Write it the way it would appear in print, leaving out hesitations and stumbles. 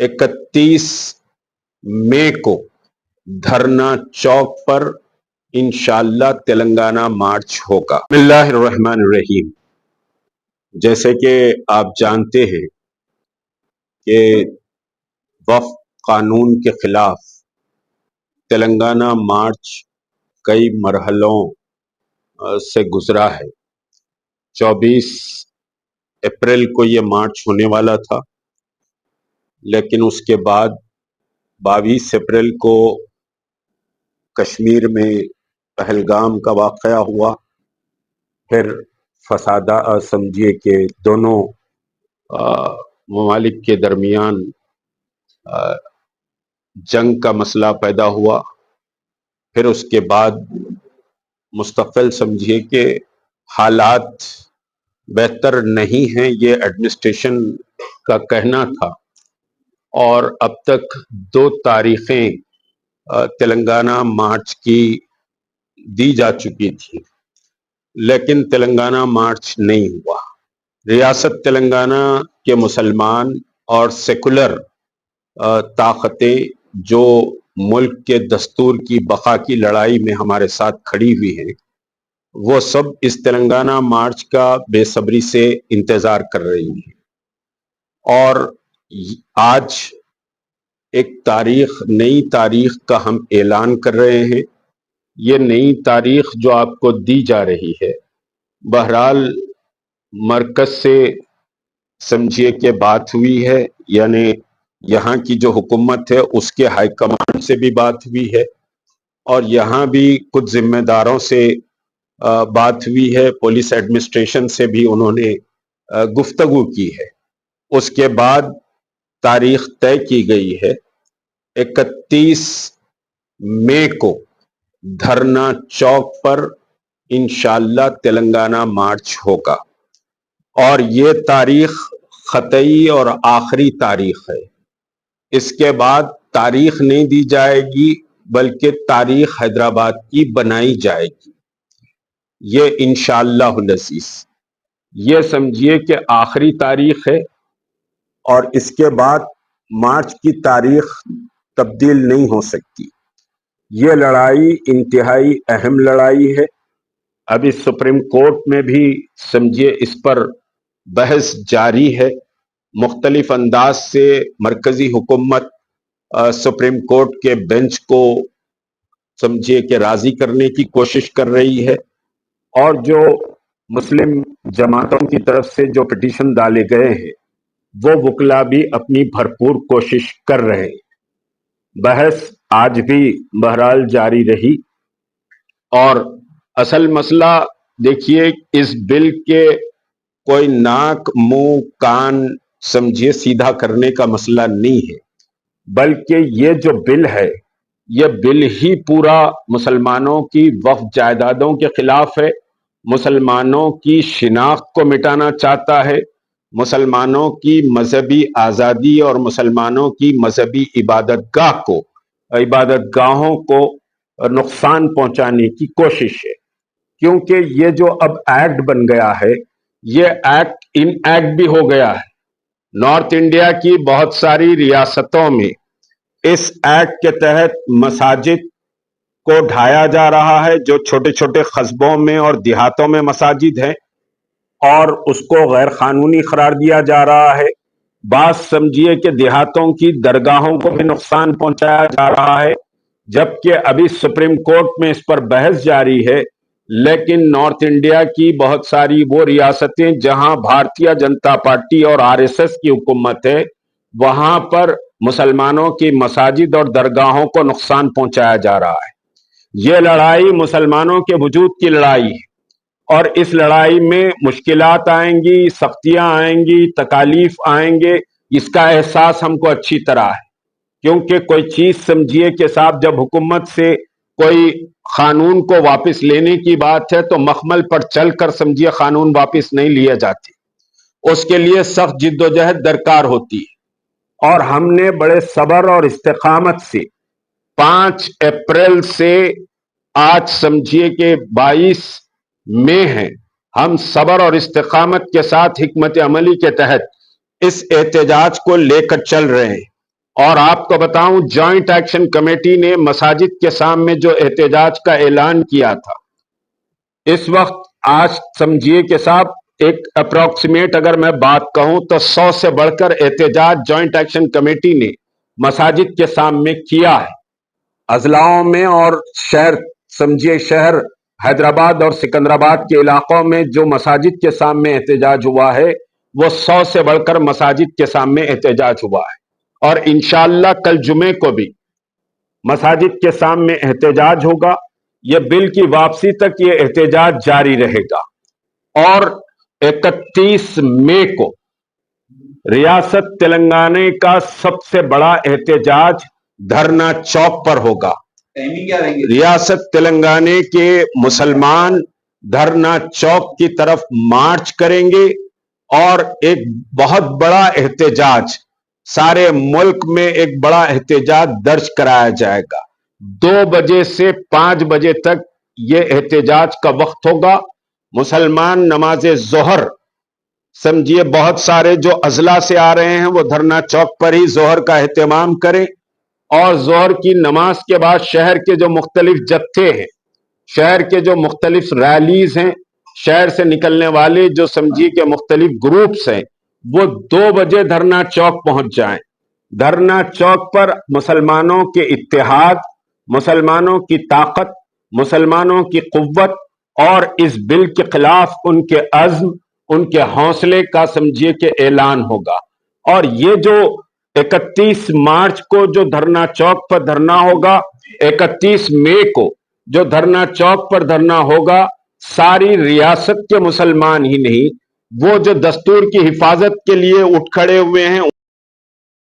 31 مئی کو دھرنا چوک پر انشاءاللہ تلنگانہ مارچ ہوگا۔ بسم اللہ الرحمن الرحیم۔ جیسے کہ آپ جانتے ہیں کہ وفق قانون کے خلاف تلنگانہ مارچ کئی مرحلوں سے گزرا ہے۔ 24 اپریل کو یہ مارچ ہونے والا تھا، لیکن اس کے بعد 22 اپریل کو کشمیر میں پہلگام کا واقعہ ہوا، پھر سمجھیے کہ دونوں ممالک کے درمیان جنگ کا مسئلہ پیدا ہوا، پھر اس کے بعد مستقل سمجھیے کہ حالات بہتر نہیں ہیں، یہ ایڈمنسٹریشن کا کہنا تھا، اور اب تک 2 تاریخیں تلنگانہ مارچ کی دی جا چکی تھی، لیکن تلنگانہ مارچ نہیں ہوا۔ ریاست تلنگانہ کے مسلمان اور سیکولر طاقتیں جو ملک کے دستور کی بقا کی لڑائی میں ہمارے ساتھ کھڑی ہوئی ہیں، وہ سب اس تلنگانہ مارچ کا بے صبری سے انتظار کر رہی ہیں، اور آج ایک نئی تاریخ کا ہم اعلان کر رہے ہیں۔ یہ نئی تاریخ جو آپ کو دی جا رہی ہے، بہرحال مرکز سے سمجھیے کہ بات ہوئی ہے، یعنی یہاں کی جو حکومت ہے اس کے ہائی کمانڈ سے بھی بات ہوئی ہے، اور یہاں بھی کچھ ذمہ داروں سے بات ہوئی ہے، پولیس ایڈمنسٹریشن سے بھی انہوں نے گفتگو کی ہے۔ اس کے بعد تاریخ طے کی گئی ہے 31 مئی کو دھرنا چوک پر انشاءاللہ تلنگانہ مارچ ہوگا، اور یہ تاریخ قطعی اور آخری تاریخ ہے۔ اس کے بعد تاریخ نہیں دی جائے گی، بلکہ تاریخ حیدرآباد کی بنائی جائے گی۔ یہ انشاءاللہ العزیز، یہ سمجھیے کہ آخری تاریخ ہے، اور اس کے بعد مارچ کی تاریخ تبدیل نہیں ہو سکتی۔ یہ لڑائی انتہائی اہم لڑائی ہے۔ ابھی سپریم کورٹ میں بھی سمجھیے اس پر بحث جاری ہے۔ مختلف انداز سے مرکزی حکومت سپریم کورٹ کے بینچ کو سمجھیے کہ راضی کرنے کی کوشش کر رہی ہے، اور جو مسلم جماعتوں کی طرف سے جو پٹیشن ڈالے گئے ہیں، وہ وکلا بھی اپنی بھرپور کوشش کر رہے ہیں۔ بحث آج بھی بہرحال جاری رہی، اور اصل مسئلہ دیکھیے، اس بل کے کوئی ناک منہ کان سمجھیے سیدھا کرنے کا مسئلہ نہیں ہے، بلکہ یہ جو بل ہے، یہ بل ہی پورا مسلمانوں کی وقف جائیدادوں کے خلاف ہے، مسلمانوں کی شناخت کو مٹانا چاہتا ہے، مسلمانوں کی مذہبی آزادی اور مسلمانوں کی مذہبی عبادت گاہوں کو نقصان پہنچانے کی کوشش ہے۔ کیونکہ یہ جو اب ایکٹ بن گیا ہے، یہ ایکٹ ان ایکٹ بھی ہو گیا ہے۔ نارتھ انڈیا کی بہت ساری ریاستوں میں اس ایکٹ کے تحت مساجد کو ڈھایا جا رہا ہے، جو چھوٹے چھوٹے قصبوں میں اور دیہاتوں میں مساجد ہیں، اور اس کو غیر قانونی قرار دیا جا رہا ہے۔ بعض سمجھیے کہ دیہاتوں کی درگاہوں کو بھی نقصان پہنچایا جا رہا ہے، جبکہ ابھی سپریم کورٹ میں اس پر بحث جاری ہے، لیکن نارتھ انڈیا کی بہت ساری وہ ریاستیں جہاں بھارتیہ جنتا پارٹی اور RSS کی حکومت ہے، وہاں پر مسلمانوں کی مساجد اور درگاہوں کو نقصان پہنچایا جا رہا ہے۔ یہ لڑائی مسلمانوں کے وجود کی لڑائی ہے، اور اس لڑائی میں مشکلات آئیں گی، سختیاں آئیں گی، تکالیف آئیں گے، اس کا احساس ہم کو اچھی طرح ہے۔ کیونکہ کوئی چیز سمجھیے کہ صاحب جب حکومت سے کوئی قانون کو واپس لینے کی بات ہے، تو مخمل پر چل کر سمجھیے قانون واپس نہیں لیے جاتے، اس کے لیے سخت جد و جہد درکار ہوتی ہے۔ اور ہم نے بڑے صبر اور استقامت سے 5 اپریل سے آج سمجھیے کہ 22 مئی ہے، ہم صبر اور استقامت کے ساتھ حکمت عملی کے تحت اس احتجاج کو لے کر چل رہے ہیں۔ اور آپ کو بتاؤں جوائنٹ ایکشن کمیٹی نے مساجد کے سامنے جو احتجاج کا اعلان کیا تھا، اس وقت آج سمجھیے کہ صاحب ایک اپروکسیمیٹ اگر میں بات کہوں تو 100 سے بڑھ کر احتجاج جوائنٹ ایکشن کمیٹی نے مساجد کے سامنے کیا ہے۔ اضلاعوں میں اور شہر سمجھیے شہر حیدرآباد اور سکندرآباد کے علاقوں میں جو مساجد کے سامنے احتجاج ہوا ہے وہ 100 سے بڑھ کر مساجد کے سامنے احتجاج ہوا ہے، اور انشاءاللہ کل جمعے کو بھی مساجد کے سامنے احتجاج ہوگا۔ یہ بل کی واپسی تک یہ احتجاج جاری رہے گا، اور 31 مئی کو ریاست تلنگانہ کا سب سے بڑا احتجاج دھرنا چوک پر ہوگا۔ ریاست تلنگانہ کے مسلمان دھرنا چوک کی طرف مارچ کریں گے، اور ایک بہت بڑا احتجاج سارے ملک میں ایک بڑا احتجاج درج کرایا جائے گا۔ 2 بجے سے 5 بجے تک یہ احتجاج کا وقت ہوگا۔ مسلمان نماز ظہر سمجھیے بہت سارے جو اضلاع سے آ رہے ہیں وہ دھرنا چوک پر ہی ظہر کا اہتمام کریں، اور ظہر کی نماز کے بعد شہر کے جو مختلف جتھے ہیں، شہر کے جو مختلف ریلیز ہیں، شہر سے نکلنے والے جو سمجھیے کہ مختلف گروپس ہیں، وہ 2 بجے دھرنا چوک پہنچ جائیں۔ دھرنا چوک پر مسلمانوں کے اتحاد، مسلمانوں کی طاقت، مسلمانوں کی قوت اور اس بل کے خلاف ان کے عزم، ان کے حوصلے کا سمجھیے کہ اعلان ہوگا۔ اور یہ جو 31 مارچ کو جو دھرنا چوک پر دھرنا ہوگا، 31 مئی کو جو دھرنا چوک پر دھرنا ہوگا، ساری ریاست کے مسلمان ہی نہیں، وہ جو دستور کی حفاظت کے لیے اٹھ کھڑے ہوئے ہیں